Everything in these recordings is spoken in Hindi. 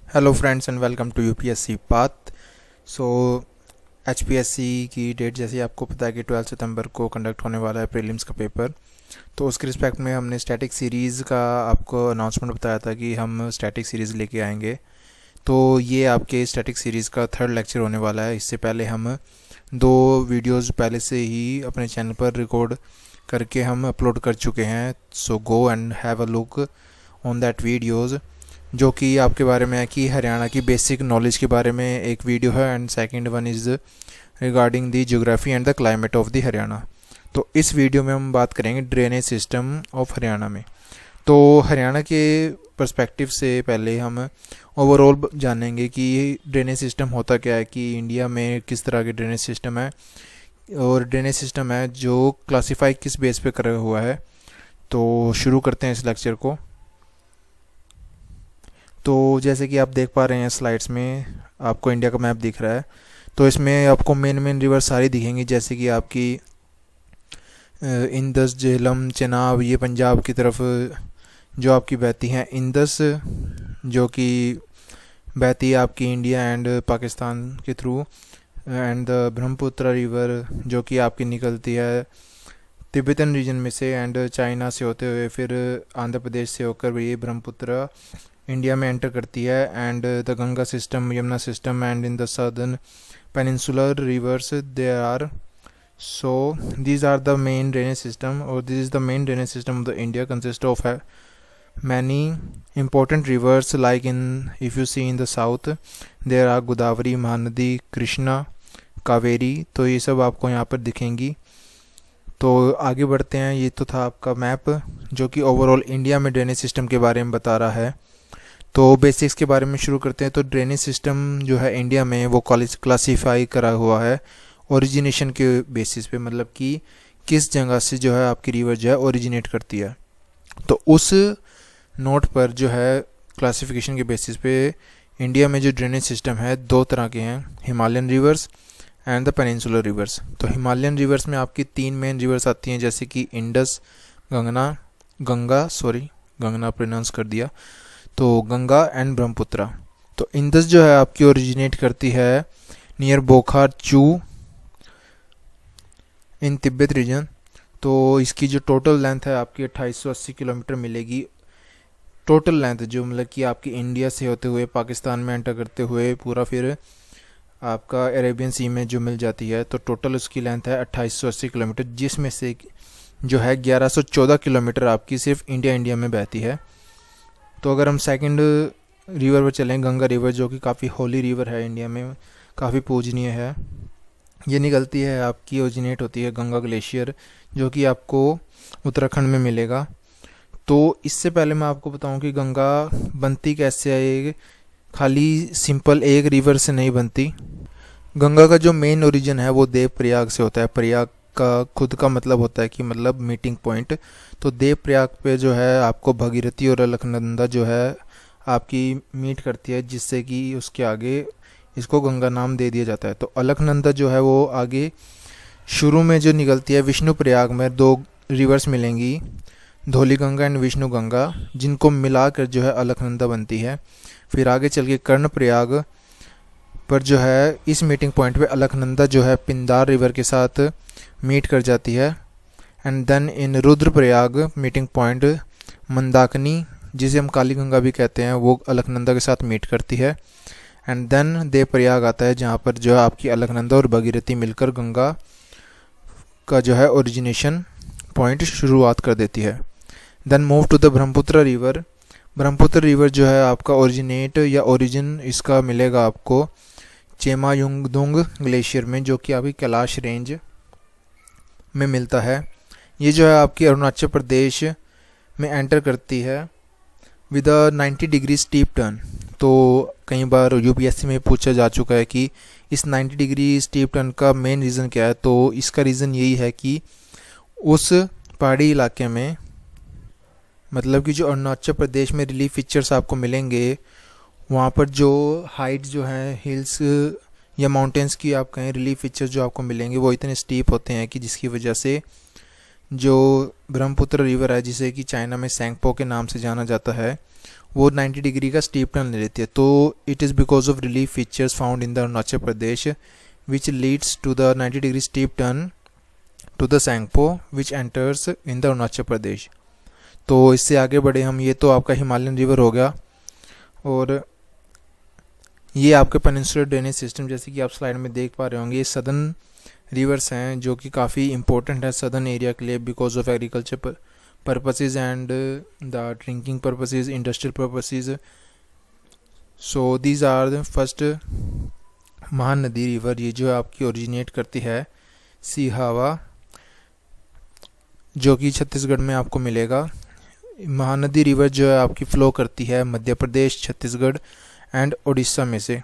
Hello friends and welcome to UPSC path. So HPSC की डेट जैसे आपको पता है कि 12 सितंबर को कंडक्ट होने वाला है प्रीलिम्स का पेपर। तो उसके रिस्पेक्ट में हमने स्टैटिक सीरीज़ का आपको अनाउंसमेंट बताया था कि हम स्टैटिक सीरीज़ लेके आएंगे। तो ये आपके स्टैटिक सीरीज़ का थर्ड लेक्चर होने वाला है। इससे पहले हम दो वीडियोस पहले से ही अपने चैनल पर रिकॉर्ड करके हम अपलोड कर चुके हैं। So go and have a look on that videos, जो कि आपके बारे में है कि हरियाणा की बेसिक नॉलेज के बारे में एक वीडियो है and second one is regarding the geography and the climate of the Haryana. तो इस वीडियो में हम बात करेंगे ड्रेनेज सिस्टम ऑफ हरियाणा में। तो हरियाणा के पर्सपेक्टिव से पहले हम ओवरऑल जानेंगे कि ड्रेनेज सिस्टम होता क्या है, कि इंडिया में किस तरह के ड्रेनेज सिस्टम है और ड्रेनेज सिस्टम है जो क्लासीफाई किस बेस पे करा हुआ है। तो शुरू करते हैं इस लेक्चर को। तो जैसे कि आप देख पा रहे हैं स्लाइड्स में आपको इंडिया का मैप दिख रहा है। तो इसमें आपको मेन मेन रिवर सारी दिखेंगी, जैसे कि आपकी इंदस, झेलम, चेनाब, ये पंजाब की तरफ जो आपकी बहती हैं। इंदस जो कि बहती है आपकी इंडिया एंड पाकिस्तान के through, and the Brahmaputra river जो कि आपकी निकलती है तिब्बतन रीजन में से एंड चाइना से होते हुए फिर आंध्र प्रदेश से होकर ये ब्रह्मपुत्र इंडिया में एंटर करती है। And the Ganga system, Yamuna system and in the southern peninsular rivers they are. So these are the main drainage system, or this is the main drainage system of the India, consist of many important rivers, like in, if you see in the south there are Godavari, Mahanadi, Krishna, Kaveri. तो ये सब आपको यहाँ पर दिखेंगी। तो आगे बढ़ते हैं। ये तो था आपका मैप जो कि ओवरऑल इंडिया में ड्रेनेज सिस्टम के बारे में बता रहा है। तो बेसिक्स के बारे में शुरू करते हैं। तो ड्रेनेज सिस्टम जो है इंडिया में वो क्लासीफाई करा हुआ है ओरिजिनेशन के बेसिस पे, मतलब कि किस जगह से जो है आपकी रिवर जो है ओरिजिनेट करती है। तो उस नोट पर जो है क्लासिफिकेशन के बेसिस पे इंडिया में जो ड्रेनेज सिस्टम है दो तरह के हैं, Himalayan reverse and the peninsular reverse. तो हिमालयन रिवर्स में आपकी तीन मेन रिवर्स आती हैं, जैसे कि इंडस, गंगा प्रोनाउंस कर दिया, तो गंगा एंड ब्रह्मपुत्र। तो इंदस जो है आपकी ओरिजिनेट करती है नियर बोखार चू इन तिब्बत रीजन। तो इसकी जो टोटल लेंथ है आपकी 2880 किलोमीटर मिलेगी। टोटल लेंथ जो मतलब कि आपकी इंडिया से होते हुए पाकिस्तान में एंटर करते हुए पूरा फिर आपका अरेबियन सी में जो मिल जाती है। तो टोटल उसकी लेंथ है 2880 किलोमीटर, जिसमें से जो है 1114 किलोमीटर आपकी सिर्फ इंडिया में बहती है। तो अगर हम सेकंड रिवर पर चलें, गंगा रिवर जो कि काफ़ी होली रिवर है, इंडिया में काफ़ी पूजनीय है। ये निकलती है आपकी, ओरिजिनेट होती है गंगा ग्लेशियर जो कि आपको उत्तराखंड में मिलेगा। तो इससे पहले मैं आपको बताऊं कि गंगा बनती कैसे है। खाली सिंपल एक रिवर से नहीं बनती। गंगा का जो मेन ओरिजिन है वो देव प्रयाग से होता है। प्रयाग का खुद का मतलब होता है कि मतलब मीटिंग पॉइंट। तो देव प्रयाग पे जो है आपको भगीरथी और अलकनंदा जो है आपकी मीट करती है, जिससे कि उसके आगे इसको गंगा नाम दे दिया जाता है। तो अलकनंदा जो है वो आगे शुरू में जो निकलती है विष्णु प्रयाग में, दो रिवर्स मिलेंगी, धौली गंगा एंड विष्णु गंगा, जिनको मिलाकर जो है अलकनंदा बनती है। फिर आगे चल के कर्ण प्रयाग पर जो है इस मीटिंग पॉइंट पे अलकनंदा जो है पिंदार रिवर के साथ मीट कर जाती है। And then in Rudraprayag meeting point Mandakini, जिसे हम काली गंगा भी कहते हैं, वो अलकनंदा के साथ मीट करती है। एंड देन देव प्रयाग आता है, जहाँ पर जो है आपकी अलकनंदा और भगीरथी मिलकर गंगा का जो है ओरिजिनेशन पॉइंट शुरुआत कर देती है। Then move to the Brahmaputra river. Brahmaputra river जो है आपका ओरिजिनेट या ओरिजिन इसका मिलेगा आपको चेमायुंगदुंग ग्लेशियर में, जो कि आपकी कैलाश रेंज में मिलता है। ये जो है आपकी अरुणाचल प्रदेश में एंटर करती है विद 90 डिग्री स्टीप टर्न। तो कई बार यूपीएससी में पूछा जा चुका है कि इस 90 डिग्री स्टीप टर्न का मेन रीज़न क्या है। तो इसका रीज़न यही है कि उस पहाड़ी इलाके में, मतलब कि जो अरुणाचल प्रदेश में रिलीफ फीचर्स आपको मिलेंगे, वहाँ पर जो हाइट जो है हिल्स या माउंटेन्स की आप कहें, रिलीफ फीचर्स जो आपको मिलेंगे वो इतने स्टीप होते हैं कि जिसकी वजह से जो ब्रह्मपुत्र रिवर है, जिसे कि चाइना में सेंगपो के नाम से जाना जाता है, वो 90 डिग्री का स्टीप टर्न ले लेती है। तो it is because of relief features found in the Arunachal Pradesh which leads to the 90 degree steep turn to the Tsangpo which enters in the Arunachal Pradesh. तो इससे आगे बढ़े हम, ये तो आपका हिमालयन रिवर हो गया, और ये आपके पेनिनसुलर ड्रेनेज सिस्टम जैसे कि आप स्लाइड में देख पा रहे होंगे, ये सदर्न रिवर्स हैं जो कि काफ़ी इंपॉर्टेंट है सदर्न एरिया के लिए because of agriculture purposes and the drinking purposes, industrial purposes. So these are the first Mahanadi river, ये जो आपकी ओरिजिनेट करती है सिहावा, जो कि छत्तीसगढ़ में आपको मिलेगा। महानदी रिवर जो है आपकी फ़्लो करती है मध्य प्रदेश, छत्तीसगढ़ एंड उड़ीसा में से।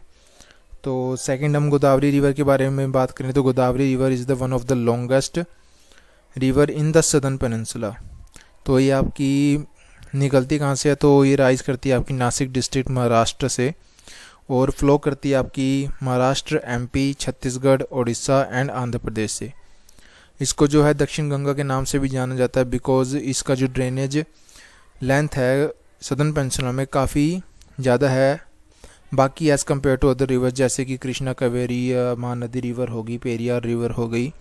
तो सेकंड हम गोदावरी रिवर के बारे में बात करें तो Godavari river is the one of the longest river in the southern peninsula. तो ये आपकी निकलती कहाँ से है, तो ये राइज करती है आपकी नासिक डिस्ट्रिक्ट महाराष्ट्र से, और फ्लो करती है आपकी महाराष्ट्र, एमपी, छत्तीसगढ़, उड़ीसा एंड आंध्र प्रदेश से। इसको जो है दक्षिण गंगा के नाम से भी जाना जाता है बिकॉज इसका जो ड्रेनेज लेंथ है सदर्न पेनिनसुला में काफ़ी ज़्यादा है बाकी as compare to other river, जैसे कि कृष्णा, कावेरी, महानदी रिवर होगी, पेरियार रिवर हो गई।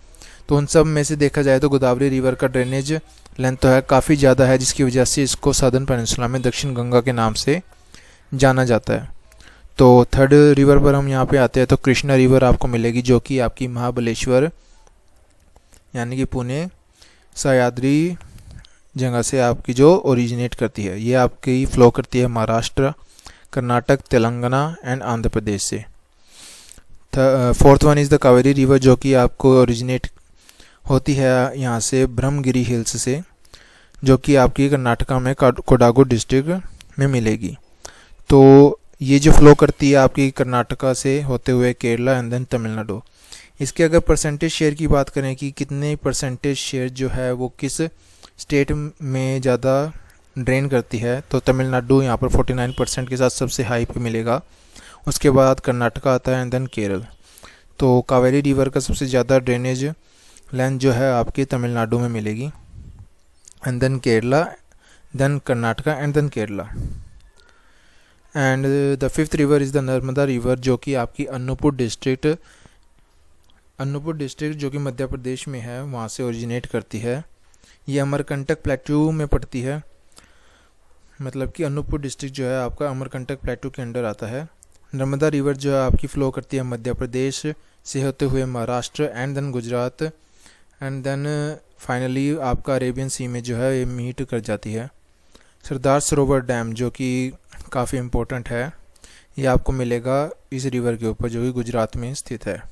तो उन सब में से देखा जाए तो गोदावरी रिवर का ड्रेनेज लेंथ तो है काफ़ी ज़्यादा है, जिसकी वजह से इसको सदर्न पेनिनसुला में दक्षिण गंगा के नाम से जाना जाता है। तो थर्ड रिवर पर हम यहाँ पे आते हैं तो कृष्णा रिवर आपको मिलेगी, जो कि आपकी महाबलेश्वर यानी कि पुणे सह्याद्री जगह से आपकी जो ओरिजिनेट करती है। ये आपकी फ़्लो करती है महाराष्ट्र, कर्नाटक, तेलंगाना एंड आंध्र प्रदेश से। Fourth one is the Kaveri river, जो कि आपको ओरिजिनेट होती है यहाँ से ब्रह्मगिरी हिल्स से, जो कि आपकी कर्नाटका में कोडागु डिस्ट्रिक्ट में मिलेगी। तो ये जो फ्लो करती है आपकी कर्नाटका से होते हुए केरला एंड देन तमिलनाडु। इसके अगर परसेंटेज शेयर की बात करें कि कितने परसेंटेज शेयर जो है वो किस स्टेट में ज़्यादा ड्रेन करती है, तो तमिलनाडु यहाँ पर 49% के साथ सबसे हाई पे मिलेगा। उसके बाद कर्नाटका आता है एंड देन केरल। तो कावेरी रिवर का सबसे ज़्यादा ड्रेनेज लेंथ जो है आपकी तमिलनाडु में मिलेगी and then Kerala, then Karnataka and then Kerala. And the fifth river is the Narmada river, जो कि आपकी अनूपपुर डिस्ट्रिक्ट जो कि मध्य प्रदेश में है वहाँ से ओरिजिनेट करती है। ये अमरकंटक प्लेट्यू में पड़ती है, मतलब कि अनूपपुर डिस्ट्रिक्ट जो है आपका अमरकंटक प्लेट्यू के अंडर आता है। नर्मदा रिवर जो है आपकी फ़्लो करती है मध्य प्रदेश से होते हुए Maharashtra and then Gujarat and then finally आपका अरेबियन सी में जो है ये मीट कर जाती है। सरदार सरोवर डैम जो कि काफ़ी इम्पोर्टेंट है, ये आपको मिलेगा इस रिवर के ऊपर जो कि गुजरात में स्थित है।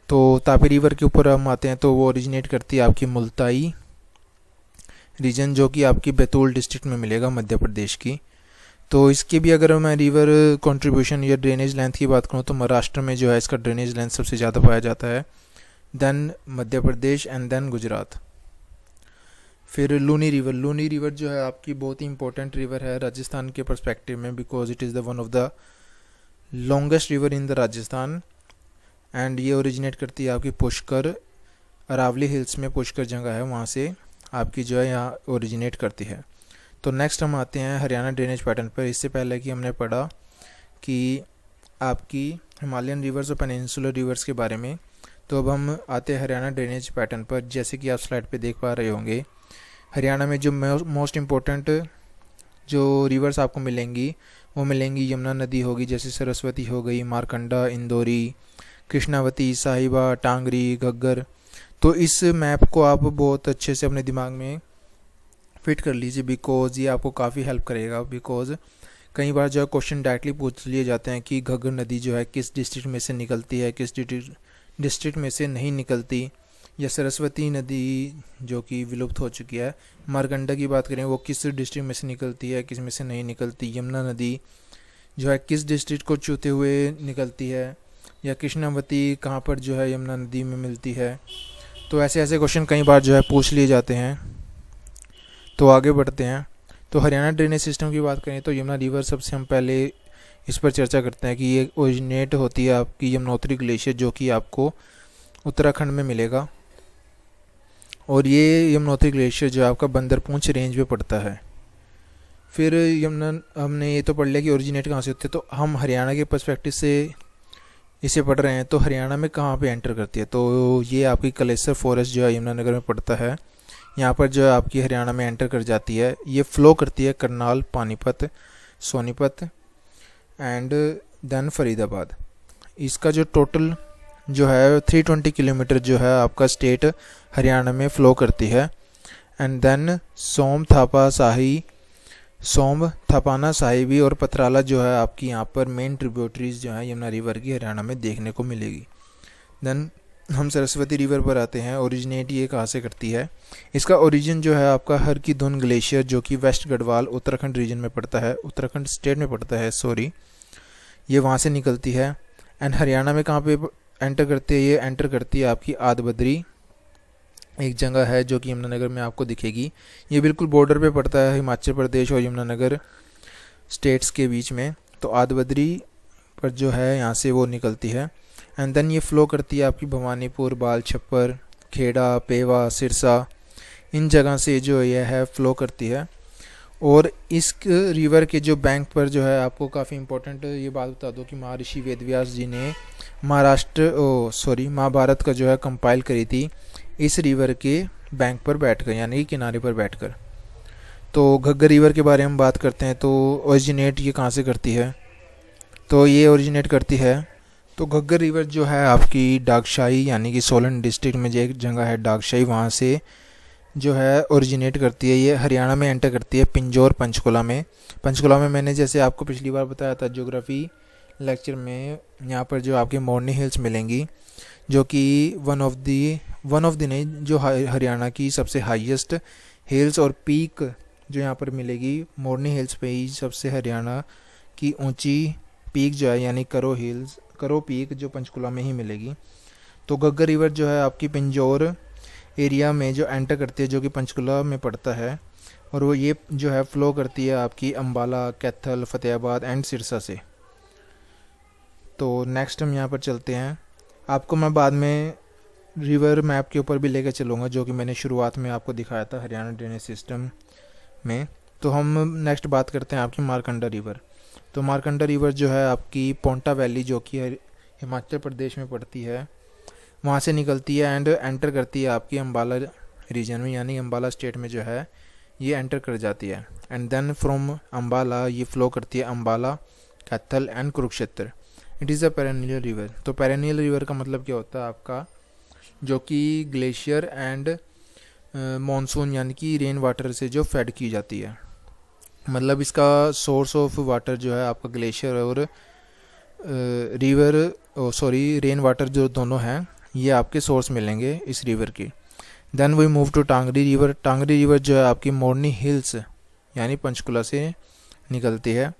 तो तापी रिवर के ऊपर हम आते हैं तो वो ओरिजिनेट करती है आपकी मुल्ताई रीजन, जो कि आपकी बैतूल डिस्ट्रिक्ट में मिलेगा मध्य प्रदेश की। तो इसके भी अगर मैं रिवर कंट्रीब्यूशन या ड्रेनेज लेंथ की बात करूँ तो महाराष्ट्र में जो है इसका ड्रेनेज लेंथ सबसे ज़्यादा पाया जाता है, then Madhya Pradesh and then Gujarat. फिर लूनी रिवर जो है आपकी बहुत ही इंपॉर्टेंट रिवर है राजस्थान के पर्सपेक्टिव में because it is the one of the longest river in the Rajasthan and ये ओरिजिनेट करती है आपकी पुष्कर, अरावली हिल्स में पुष्कर जगह है, वहाँ से आपकी जो है यहाँ ओरिजिनेट करती है। तो नेक्स्ट हम आते हैं हरियाणा ड्रेनेज पैटर्न पर। इससे पहले कि हमने पढ़ा कि आपकी हिमालयन रिवर्स और पेनिनसुलर रिवर्स के बारे में, तो अब हम आते हैं हरियाणा ड्रेनेज पैटर्न पर। जैसे कि आप स्लाइड पे देख पा रहे होंगे, हरियाणा में जो मोस्ट इम्पोर्टेंट जो रिवर्स आपको मिलेंगी वो मिलेंगी यमुना नदी होगी, जैसे सरस्वती हो गई, मारकंडा, इंदौरी, कृष्णावती, साहिबा, टांगरी, घग्गर। तो इस मैप को आप बहुत अच्छे से अपने दिमाग में फिट कर लीजिए बिकॉज ये आपको काफ़ी हेल्प करेगा। बिकॉज कई बार जो है क्वेश्चन डायरेक्टली पूछ लिए जाते हैं कि घग्गर नदी जो है किस डिस्ट्रिक्ट में से निकलती है, किस डिस्ट्रिक्ट में से नहीं निकलती, या सरस्वती नदी जो कि विलुप्त हो चुकी है, मारकंडा की बात करें वो किस डिस्ट्रिक्ट में से निकलती है, किस में से नहीं निकलती, यमुना नदी जो है किस डिस्ट्रिक्ट को छूते हुए निकलती है, या कृष्णावती कहाँ पर जो है यमुना नदी में मिलती है। तो ऐसे ऐसे क्वेश्चन कई बार जो है पूछ लिए जाते हैं। तो आगे बढ़ते हैं। तो हरियाणा ड्रेनेज सिस्टम की बात करें तो यमुना रिवर सबसे हम पहले इस पर चर्चा करते हैं कि ये ओरिजिनेट होती है आपकी यमुनोत्री ग्लेशियर, जो कि आपको उत्तराखंड में मिलेगा, और ये यमुनोत्री ग्लेशियर जो आपका बंदरपूंछ रेंज में पड़ता है। फिर यमुना, हमने ये तो पढ़ लिया कि ओरिजिनेट कहाँ से होते हैं, तो हम हरियाणा के पर्सपेक्टिव से इसे पढ़ रहे हैं। तो हरियाणा में कहाँ पे एंटर करती है, तो ये आपकी कलेसर फॉरेस्ट जो है यमुनानगर में पड़ता है, यहाँ पर जो है आपकी हरियाणा में एंटर कर जाती है। ये फ्लो करती है करनाल, पानीपत, सोनीपत एंड देन फरीदाबाद। इसका जो टोटल जो है 320 किलोमीटर जो है आपका स्टेट हरियाणा में फ़्लो करती है। एंड देन सोम थापाना साहिबी और पथराला जो है आपकी यहाँ पर मेन ट्रिब्यूटरीज जो है यमुना रिवर की हरियाणा में देखने को मिलेगी। देन हम सरस्वती रिवर पर आते हैं। ओरिजिनेट ये कहाँ से करती है, इसका ओरिजिन जो है आपका हर की धुन ग्लेशियर जो कि वेस्ट गढ़वाल उत्तराखंड रीजन में पड़ता है, उत्तराखंड स्टेट में पड़ता है सॉरी, ये वहाँ से निकलती है। एंड हरियाणा में कहाँ पे एंटर करती है, ये एंटर करती है आपकी आद बद्री, एक जगह है जो कि यमुनानगर में आपको दिखेगी। ये बिल्कुल बॉर्डर पे पड़ता है हिमाचल प्रदेश और यमुनानगर स्टेट्स के बीच में। तो आद बद्री पर जो है यहाँ से वो निकलती है। एंड देन ये फ़्लो करती है आपकी भवानीपुर, बाल छप्पर, खेड़ा, पेवा, सिरसा, इन जगह से जो ये है फ़्लो करती है। और इस रिवर के जो बैंक पर जो है आपको काफ़ी इम्पोर्टेंट ये बात बता दो कि महर्षि वेदव्यास जी ने महाभारत का जो है कंपाइल करी थी इस रिवर के बैंक पर बैठकर, यानी कि किनारे पर बैठकर। तो घग्गर रिवर के बारे में बात करते हैं। तो ओरिजिनेट ये कहाँ से करती है, तो ये ओरिजिनेट करती है, तो घग्गर रिवर जो है आपकी डागशाही यानी कि सोलन डिस्ट्रिक्ट में जो एक जगह है डागशाही, वहाँ से जो है ओरिजिनेट करती है। ये हरियाणा में एंटर करती है पिंजौर, पंचकुला में। पंचकुला में मैंने जैसे आपको पिछली बार बताया था ज्योग्राफी लेक्चर में, यहाँ पर जो आपकी मोरनी हिल्स मिलेंगी जो कि वन ऑफ द नहीं, जो हरियाणा की सबसे हाईएस्ट हिल्स और पीक जो यहाँ पर मिलेगी मोरनी हिल्स पे ही सबसे हरियाणा की ऊंची पीक जो है यानी करो पीक जो पंचकुला में ही मिलेगी। तो घग्गर रिवर जो है आपकी पिंजौर एरिया में जो एंटर करती है जो कि पंचकुला में पड़ता है, और वो ये जो है फ़्लो करती है आपकी अम्बाला, कैथल, फतेहाबाद एंड सिरसा से। तो नेक्स्ट हम यहाँ पर चलते हैं। आपको मैं बाद में रिवर मैप के ऊपर भी लेकर चलूँगा जो कि मैंने शुरुआत में आपको दिखाया था हरियाणा ड्रेनेज सिस्टम में। तो हम नेक्स्ट बात करते हैं आपकी मारकंडा रिवर। तो मारकंडा रिवर जो है आपकी पोंटा वैली जो कि हिमाचल प्रदेश में पड़ती है, वहाँ से निकलती है एंड एंटर करती है आपकी अम्बाला रीजन में, यानी अम्बाला स्टेट में जो है ये एंटर कर जाती है। एंड देन फ्रॉम अम्बाला ये फ़्लो करती है Ambala, Kaithal and Kurukshetra. It is a perennial river. तो पेरेनियल रिवर का मतलब क्या होता है आपका, जो कि ग्लेशियर एंड मॉनसून यानी कि रेन वाटर से जो फेड की जाती है। मतलब इसका सोर्स ऑफ वाटर जो है आपका ग्लेशियर और रेन वाटर जो दोनों हैं ये आपके सोर्स मिलेंगे इस रिवर के। Then we move to Tangri river. Tangri river जो है आपकी मोरनी हिल्स यानी पंचकुला से निकलती है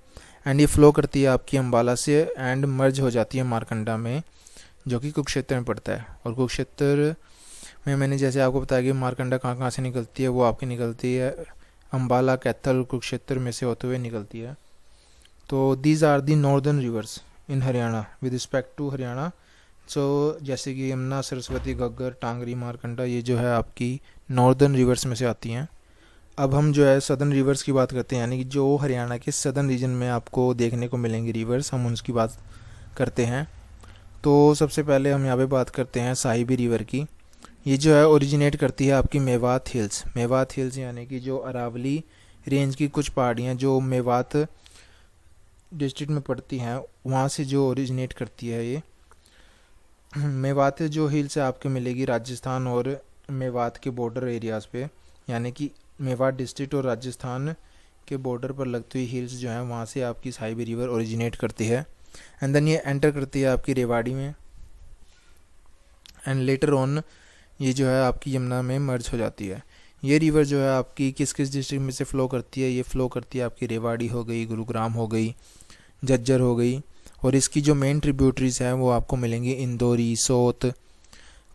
एंड ये फ़्लो करती है आपकी अम्बाला से एंड मर्ज हो जाती है मारकंडा में जो कि कुरुक्षेत्र में पड़ता है। और कुरुक्षेत्र में मैंने जैसे आपको बताया कि मारकंडा कहाँ कहाँ से निकलती है, वो आपकी निकलती है अम्बाला, कैथल, कुरुक्षेत्र में से होते हुए निकलती है। तो these are the northern rivers in Haryana with respect to Haryana. So जैसे कि यमुना, सरस्वती, घग्गर, टांगरी, मारकंडा ये जो है आपकी नॉर्दर्न रिवर्स में से आती हैं। अब हम जो है सदर्न रिवर्स की बात करते हैं, यानी कि जो हरियाणा के सदर्न रीजन में आपको देखने को मिलेंगी रिवर्स, हम उनकी बात करते हैं। तो सबसे पहले हम यहाँ पे बात करते हैं साहिबी रिवर की। ये जो है ओरिजिनेट करती है आपकी मेवात हिल्स यानी कि जो अरावली रेंज की कुछ पहाड़ियाँ जो मेवात डिस्ट्रिक्ट में पड़ती हैं वहाँ से जो ओरिजिनेट करती है। ये मेवात जो हिल्स है आपको मिलेगी राजस्थान और मेवात के बॉर्डर एरियाज़ पे, यानी कि मेवात डिस्ट्रिक्ट और राजस्थान के बॉर्डर पर लगती हुई हिल्स जो हैं वहाँ से आपकी साहिबी रिवर ओरिजिनेट करती है। एंड देन ये एंटर करती है आपकी रेवाड़ी में एंड लेटर ऑन ये जो है आपकी यमुना में मर्ज हो जाती है। ये रिवर जो है आपकी किस किस डिस्ट्रिक्ट में से फ़्लो करती है, ये फ़्लो करती है आपकी रेवाड़ी हो गई, गुरुग्राम हो गई, झज्जर हो गई। और इसकी जो मेन ट्रिब्यूटरीज हैं वो आपको मिलेंगी इंदौरी, सोत,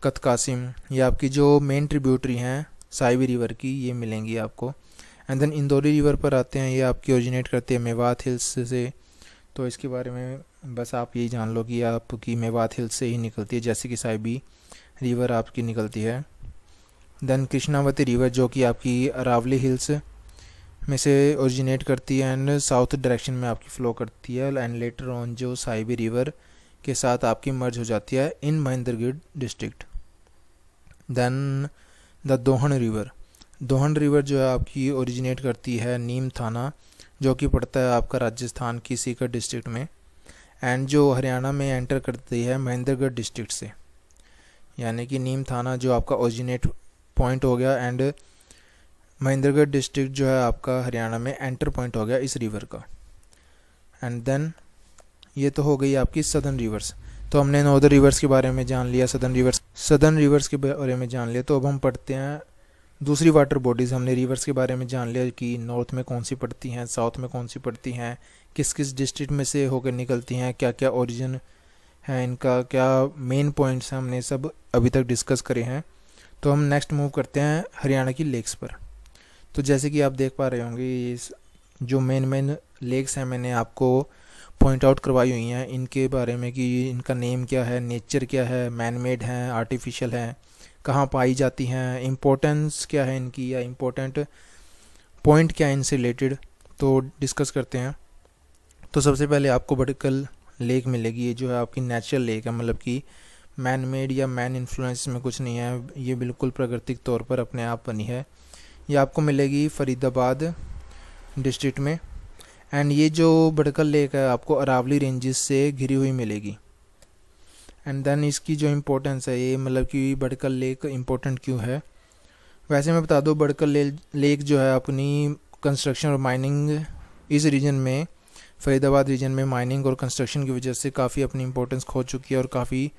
कतकासिम। ये आपकी जो मेन ट्रिब्यूटरी हैं साहिबी रिवर की ये मिलेंगी आपको। एंड देन इंदौरी रिवर पर आते हैं, ये आपकी ओरिजिनेट करती है मेवात हिल्स से। तो इसके बारे में बस आप यही जान लो कि आपकी मेवात हिल्स से ही निकलती है, जैसे कि साहिबी रिवर आपकी निकलती है। देन कृष्णावती रिवर जो कि आपकी अरावली हिल्स में से ओरिजिनेट करती है एंड साउथ डायरेक्शन में आपकी फ़्लो करती है एंड लेटर ऑन जो साइबी रिवर के साथ आपकी मर्ज हो जाती है इन महेंद्रगढ़ डिस्ट्रिक्ट। देन द दोहन रिवर जो है आपकी ओरिजिनेट करती है नीम थाना, जो कि पड़ता है आपका राजस्थान की सीकर डिस्ट्रिक्ट में, एंड जो हरियाणा में एंटर करती है महेंद्रगढ़ डिस्ट्रिक्ट से। यानी कि नीम थाना जो आपका ओरिजिनेट पॉइंट हो गया एंड महेंद्रगढ़ डिस्ट्रिक्ट जो है आपका हरियाणा में एंटर पॉइंट हो गया इस रिवर का। एंड देन ये तो हो गई आपकी सदर्न रिवर्स। तो हमने नॉर्दर्न रिवर्स के बारे में जान लिया, सदर्न रिवर्स के बारे में जान लिया। तो अब हम पढ़ते हैं दूसरी वाटर बॉडीज़। हमने रिवर्स के बारे में जान लिया कि नॉर्थ में कौन सी पड़ती हैं, साउथ में कौन सी पड़ती हैं, किस किस डिस्ट्रिक्ट में से होकर निकलती हैं, क्या क्या ओरिजिन है इनका, क्या मेन पॉइंट्स हैं, हमने सब अभी तक डिस्कस करे हैं। तो हम नेक्स्ट मूव करते हैं हरियाणा की लेक्स पर। तो जैसे कि आप देख पा रहे होंगे ये जो मेन लेक्स हैं मैंने आपको पॉइंट आउट करवाई हुई हैं इनके बारे में कि इनका नेम क्या है, नेचर क्या है, मैन मेड हैं, आर्टिफिशियल हैं, कहाँ पाई जाती हैं, इम्पोर्टेंस क्या है इनकी या इम्पोर्टेंट पॉइंट क्या है इनसे रिलेटेड, तो डिस्कस करते हैं। तो सबसे पहले आपको बड़कल लेक मिलेगी। ये जो है आपकी नेचुरल लेक है, मतलब कि मैन मेड या मैन इन्फ्लुएंस में कुछ नहीं है, ये बिल्कुल प्राकृतिक तौर पर अपने आप बनी है। ये आपको मिलेगी फरीदाबाद डिस्ट्रिक्ट में एंड ये जो बड़कल लेक है आपको अरावली रेंजेस से घिरी हुई मिलेगी। एंड देन इसकी जो इम्पोर्टेंस है ये मतलब कि बड़कल लेक इम्पोर्टेंट क्यों है, वैसे मैं बता दूँ बड़कल लेक जो है अपनी कंस्ट्रक्शन और माइनिंग इस रीजन में, फरीदाबाद रीजन में माइनिंग और कंस्ट्रक्शन की वजह से काफ़ी अपनी इम्पोर्टेंस खो चुकी है और काफ़ी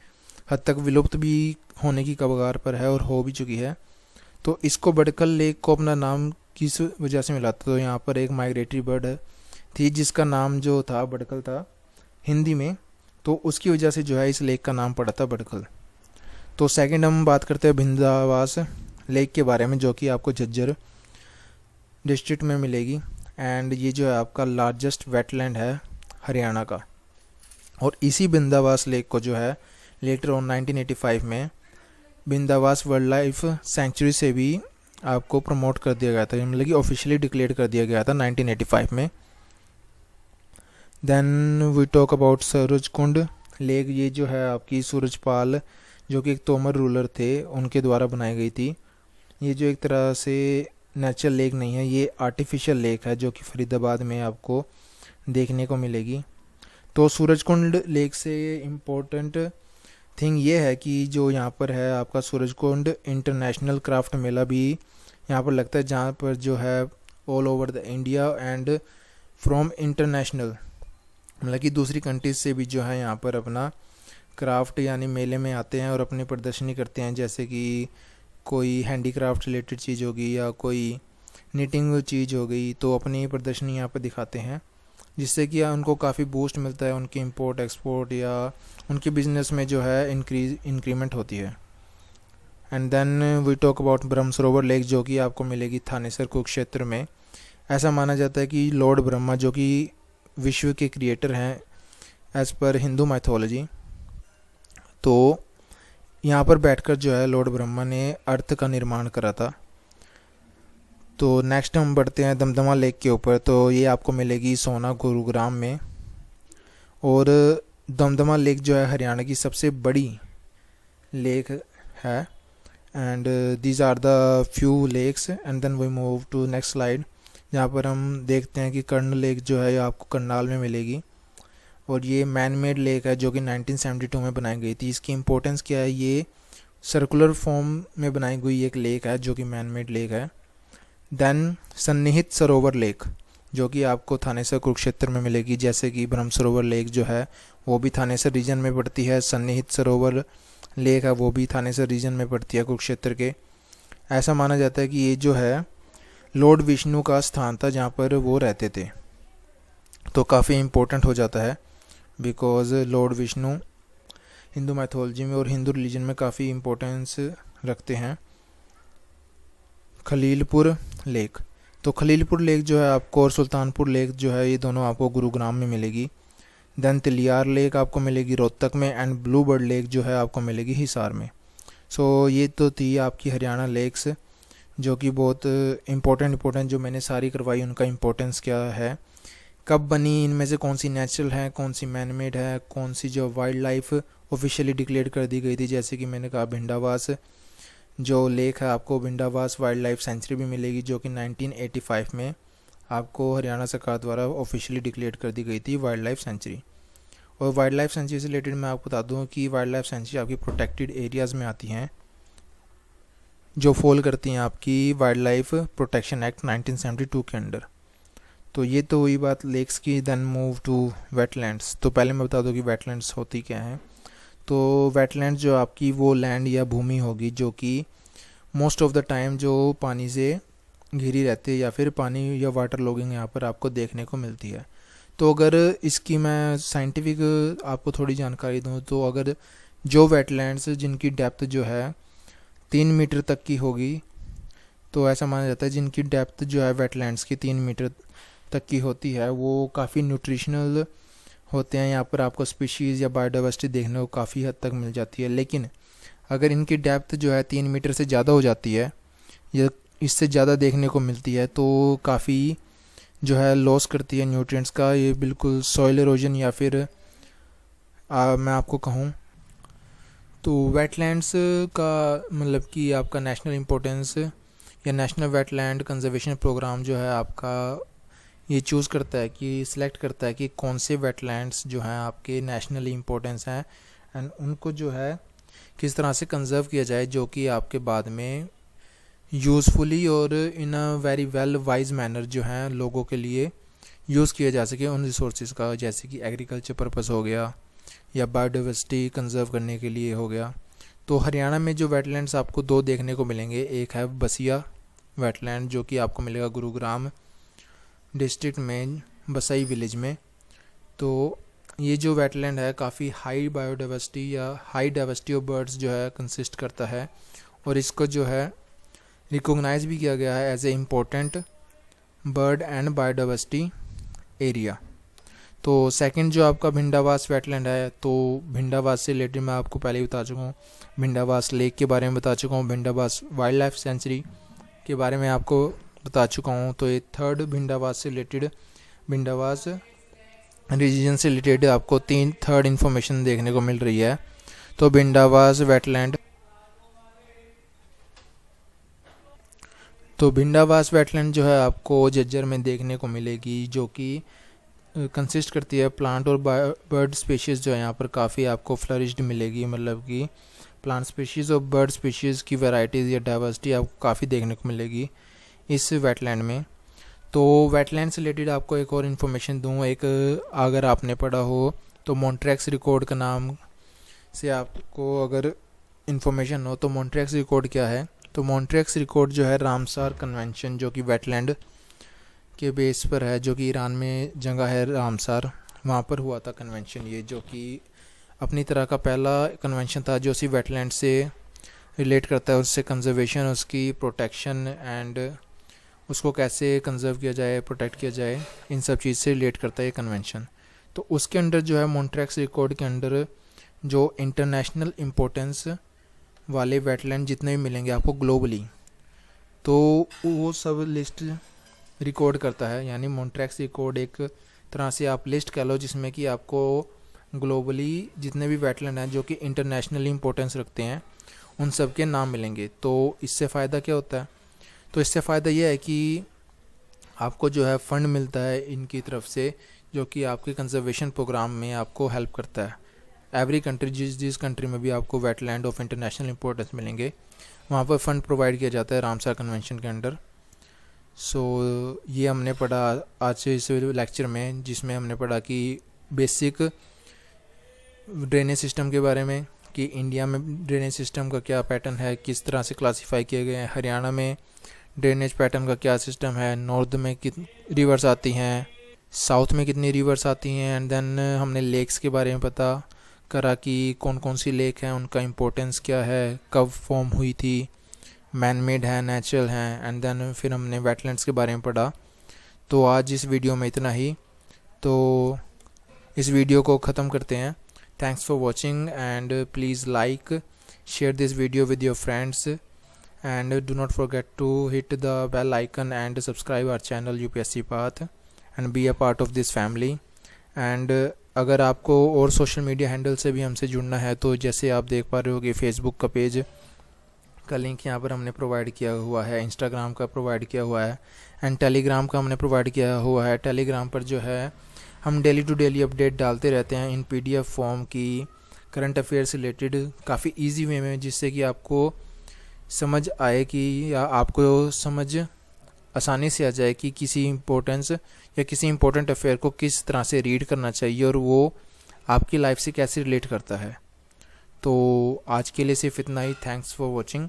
हद तक विलुप्त भी होने की कगार पर है और हो भी चुकी है। तो इसको बड़कल लेक को अपना नाम किस वजह से मिला था, तो यहाँ पर एक माइग्रेटरी बर्ड थी जिसका नाम जो था बड़कल था हिंदी में, तो उसकी वजह से जो है इस लेक का नाम पड़ा था बड़कल। तो सेकंड हम बात करते हैं भिंदावास लेक के बारे में, जो कि आपको झज्जर डिस्ट्रिक्ट में मिलेगी एंड ये जो है आपका लार्जेस्ट वेटलैंड है हरियाणा का। और इसी भिंदावास लेक को जो है लेटर ऑन 1985 में भिंदावास वाइल्ड लाइफ सेंचुरी से भी आपको प्रमोट कर दिया गया था, मतलब कि ऑफिशियली डिक्लेयर कर दिया गया था 1985 में। Then we talk about Surajkund lake. ये जो है आपकी सूरजपाल जो कि एक तोमर रूलर थे उनके द्वारा बनाई गई थी। ये जो एक तरह से नेचुरल लेक नहीं है, ये आर्टिफिशियल लेक है जो कि फरीदाबाद में आपको देखने को मिलेगी। तो सूरजकुंड लेक से इम्पोर्टेंट थिंग ये है कि जो यहाँ पर है आपका सूरजकुंड इंटरनेशनल क्राफ्ट मेला भी यहाँ पर लगता है, जहाँ पर जो है all over the India and from international मतलब कि दूसरी कंट्रीज से भी जो है यहाँ पर अपना क्राफ्ट यानी मेले में आते हैं और अपनी प्रदर्शनी करते हैं। जैसे कि कोई हैंडीक्राफ्ट रिलेटेड चीज़ होगी या कोई निटिंग चीज़ हो गई, तो अपनी प्रदर्शनी यहाँ पर दिखाते हैं, जिससे कि उनको काफ़ी बूस्ट मिलता है, उनकी इंपोर्ट एक्सपोर्ट या उनके बिजनेस में जो है इंक्रीमेंट होती है। And then we talk about Brahma Sarovar lake, जो कि आपको मिलेगी थानेसर कुरुक्षेत्र में। ऐसा माना जाता है कि लॉर्ड ब्रह्मा जो कि विश्व के क्रिएटर हैं एज़ पर हिंदू माइथोलॉजी, तो यहाँ पर बैठकर जो है लॉर्ड ब्रह्मा ने अर्थ का निर्माण करा था। तो नेक्स्ट हम बढ़ते हैं दमदमा लेक के ऊपर। तो ये आपको मिलेगी सोना गुरुग्राम में। और दमदमा लेक जो है हरियाणा की सबसे बड़ी लेक है and these are the few lakes. And then we move to next slide, जहाँ पर हम देखते हैं कि कर्ण लेक जो है ये आपको करनाल में मिलेगी और ये मैन मेड लेक है जो कि 1972 में बनाई गई थी। इसकी इम्पोर्टेंस क्या है, ये सर्कुलर फॉर्म में बनाई गई एक लेक है जो कि मैन मेड लेक है। देन सन्निहित सरोवर लेक जो कि आपको थानेसर कुरुक्षेत्र में मिलेगी, जैसे कि ब्रह्म सरोवर लेक जो है वो भी थानेसर रीजन में पड़ती है, सन्निहित सरोवर लेक है वो भी थानेसर रीजन में पड़ती है कुरुक्षेत्र के। ऐसा माना जाता है कि ये जो है लॉर्ड विष्णु का स्थान था जहाँ पर वो रहते थे, तो काफ़ी इम्पोर्टेंट हो जाता है because lord Vishnu Hindu mythology में और हिंदू रिलीजन में काफ़ी इम्पोर्टेंस रखते हैं। खलीलपुर लेक, तो खलीलपुर लेक जो है आपको और सुल्तानपुर लेक जो है ये दोनों आपको गुरुग्राम में मिलेगी। देन तिलियार लेक आपको मिलेगी रोहतक में एंड ब्लू बर्ड लेक जो है आपको मिलेगी हिसार में। सो ये तो थी आपकी हरियाणा लेक्स जो कि बहुत इम्पोर्टेंट जो मैंने सारी करवाई, उनका इम्पोर्टेंस क्या है, कब बनी, इनमें से कौन सी नेचुरल है, कौन सी मैन मेड है, कौन सी जो वाइल्ड लाइफ ऑफिशियली डिक्लेयर कर दी गई थी। जैसे कि मैंने कहा भिंडावास जो लेक है, आपको भिंडावास वाइल्ड लाइफ सेंचुरी भी मिलेगी, जो कि 1985 में आपको हरियाणा सरकार द्वारा ऑफिशियली डिक्लेयर कर दी गई थी वाइल्ड लाइफ सेंचुरी। और वाइल्ड लाइफ सेंचुरी से रिलेटेड मैं आपको बता दूं कि वाइल्ड लाइफ सेंचुरी आपकी प्रोटेक्टेड एरियाज़ में आती हैं, जो फॉल करती हैं आपकी वाइल्ड लाइफ प्रोटेक्शन एक्ट 1972 के अंडर। तो ये तो हुई बात लेक्स की। Then move to wetlands. तो पहले मैं बता दूं कि वेटलैंड्स होती क्या हैं। तो वेटलैंड्स जो आपकी वो लैंड या भूमि होगी जो कि मोस्ट ऑफ द टाइम जो पानी से घिरी रहती है, या फिर पानी या वाटर लॉगिंग यहाँ पर आपको देखने को मिलती है। तो अगर इसकी मैं साइंटिफिक आपको थोड़ी जानकारी दूँ, तो अगर जो वेटलैंड्स जिनकी डेप्थ जो है 3 मीटर तक की होगी, तो ऐसा माना जाता है जिनकी डेप्थ जो है वेटलैंड्स की 3 मीटर तक की होती है, वो काफ़ी न्यूट्रिशनल होते हैं। यहाँ पर आपको स्पीशीज़ या बायोडाइवर्सिटी देखने को काफ़ी हद तक मिल जाती है। लेकिन अगर इनकी डेप्थ जो है 3 मीटर से ज़्यादा हो जाती है या इससे ज़्यादा देखने को मिलती है, तो काफ़ी जो है लॉस करती है न्यूट्रिएंट्स का। ये बिल्कुल सॉइल इरोजन, या फिर मैं आपको कहूँ तो वेटलैंड्स का मतलब कि आपका नेशनल इम्पोर्टेंस या नेशनल वेटलैंड कंजर्वेशन प्रोग्राम जो है आपका ये चूज़ करता है कि सिलेक्ट करता है कि कौन से वेटलैंड्स जो हैं आपके नेशनली इम्पोर्टेंस हैं, एंड उनको जो है किस तरह से कंजर्व किया जाए, जो कि आपके बाद में यूज़फुली और in a very well wise manner जो हैं लोगों के लिए यूज़ किया जा सके उन रिसोर्सेज का। जैसे कि एग्रीकल्चर पर्पस हो गया या बायोडाइवर्सिटी कंजर्व करने के लिए हो गया। तो हरियाणा में जो वेटलैंड्स आपको 2 देखने को मिलेंगे, एक है बसिया वेटलैंड जो कि आपको मिलेगा गुरुग्राम डिस्ट्रिक्ट में बसई विलेज में। तो ये जो वेटलैंड है काफ़ी हाई बायोडाइवर्सिटी या हाई डाइवर्सिटी ऑफ बर्ड्स जो है कंसिस्ट करता है, और इसको जो है रिकॉग्नाइज भी किया गया है as a important bird and biodiversity area. तो सेकंड जो आपका भिंडावास वेटलैंड है, तो भिंडावास से रिलेटेड मैं आपको पहले ही बता चुका हूँ, भिंडावास लेक के बारे में बता चुका हूँ, भिंडावास वाइल्ड लाइफ सेंचुरी के बारे में आपको बता चुका हूँ। तो ये थर्ड भिंडावास से रिलेटेड, भिंडावास रीजन से रिलेटेड आपको थर्ड इन्फॉर्मेशन देखने को मिल रही है। तो भिंडावास वेटलैंड, तो भिंडावास वेटलैंड जो है आपको झज्जर में देखने को मिलेगी, जो कि कंसिस्ट करती है प्लांट और बर्ड स्पीशीज़ जो है यहाँ पर काफ़ी आपको फ्लरिश्ड मिलेगी। मतलब कि प्लांट स्पीशीज़ और बर्ड स्पीशीज़ की वैरायटीज़ या डाइवर्सिटी आपको काफ़ी देखने को मिलेगी इस वेटलैंड में। तो वेटलैंड से रिलेटेड आपको एक और इन्फॉर्मेशन दूँ, एक अगर आपने पढ़ा हो तो मॉन्ट्रैक्स रिकॉर्ड का नाम से आपको अगर इन्फॉर्मेशन हो, तो मॉन्ट्रैक्स रिकॉर्ड क्या है। तो मॉन्ट्रैक्स रिकॉर्ड जो है रामसार कन्वेंशन जो कि वेटलैंड के बेस पर है, जो कि ईरान में जगह है रामसार, वहाँ पर हुआ था कन्वेंशन ये, जो कि अपनी तरह का पहला कन्वेंशन था जो उसी वेटलैंड से रिलेट करता है, उससे कंजर्वेशन, उसकी प्रोटेक्शन एंड उसको कैसे कंजर्व किया जाए, प्रोटेक्ट किया जाए, इन सब चीज़ से रिलेट करता है ये कन्वेंशन। तो उसके अंडर जो है मॉन्ट्रैक्स रिकॉर्ड के अंडर जो इंटरनेशनल इम्पोर्टेंस वाले वेटलैंड जितने भी मिलेंगे आपको ग्लोबली, तो वो सब लिस्ट रिकॉर्ड करता है। यानी मॉन्ट्रैक्स रिकॉर्ड एक तरह से आप लिस्ट कह लो, जिसमें कि आपको ग्लोबली जितने भी वेटलैंड हैं जो कि इंटरनेशनली इम्पोर्टेंस रखते हैं उन सब के नाम मिलेंगे। तो इससे फ़ायदा क्या होता है, तो इससे फ़ायदा यह है कि आपको जो है फ़ंड मिलता है इनकी तरफ से, जो कि आपके कंजर्वेशन प्रोग्राम में आपको हेल्प करता है। एवरी कंट्री, जिस कंट्री में भी आपको वेटलैंड ऑफ इंटरनेशनल इम्पोर्टेंस मिलेंगे, वहाँ पर फ़ंड प्रोवाइड किया जाता है रामसार कन्वेंशन के अंडर। सो ये हमने पढ़ा आज से इस लेक्चर में, जिसमें हमने पढ़ा कि बेसिक ड्रेनेज सिस्टम के बारे में, कि इंडिया में ड्रेनेज सिस्टम का क्या पैटर्न है, किस तरह से क्लासीफाई किए गए हैं, हरियाणा में ड्रेनेज पैटर्न का क्या सिस्टम है, नॉर्थ में कितनी रिवर्स आती हैं, साउथ में कितनी रिवर्स आती हैं, एंड देन हमने लेक्स के बारे में पता करा कि कौन कौन सी लेक हैं, उनका इम्पोर्टेंस क्या है, कब फॉर्म हुई थी, मैन मेड है, नेचुरल हैं, एंड देन फिर हमने वेटलैंड्स के बारे में पढ़ा। तो आज इस वीडियो में इतना ही, तो इस वीडियो को ख़त्म करते हैं। Thanks for watching and please like, share this video with your friends and do not forget to hit the bell icon and subscribe our channel UPSC Path and be a part of this family. And अगर आपको और सोशल मीडिया हैंडल से भी हमसे जुड़ना है तो जैसे आप देख पा रहे हो कि फेसबुक का पेज का लिंक यहाँ पर हमने प्रोवाइड किया हुआ है, इंस्टाग्राम का प्रोवाइड किया हुआ है एंड टेलीग्राम का हमने प्रोवाइड किया हुआ है। टेलीग्राम पर जो है हम डेली टू डेली अपडेट डालते रहते हैं इन PDF फॉर्म की, करंट अफेयर्स रिलेटेड, काफ़ी इजी वे में, जिससे कि आपको समझ आए कि या आपको समझ आसानी से आ जाए कि किसी इम्पोर्टेंस या किसी इम्पोर्टेंट अफेयर को किस तरह से रीड करना चाहिए और वो आपकी लाइफ से कैसे रिलेट करता है। तो आज के लिए सिर्फ इतना ही। Thanks for watching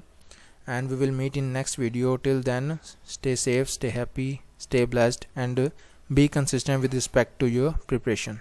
and we will meet in next video. Till then stay safe, stay happy, stay blessed and be consistent with respect to your preparation.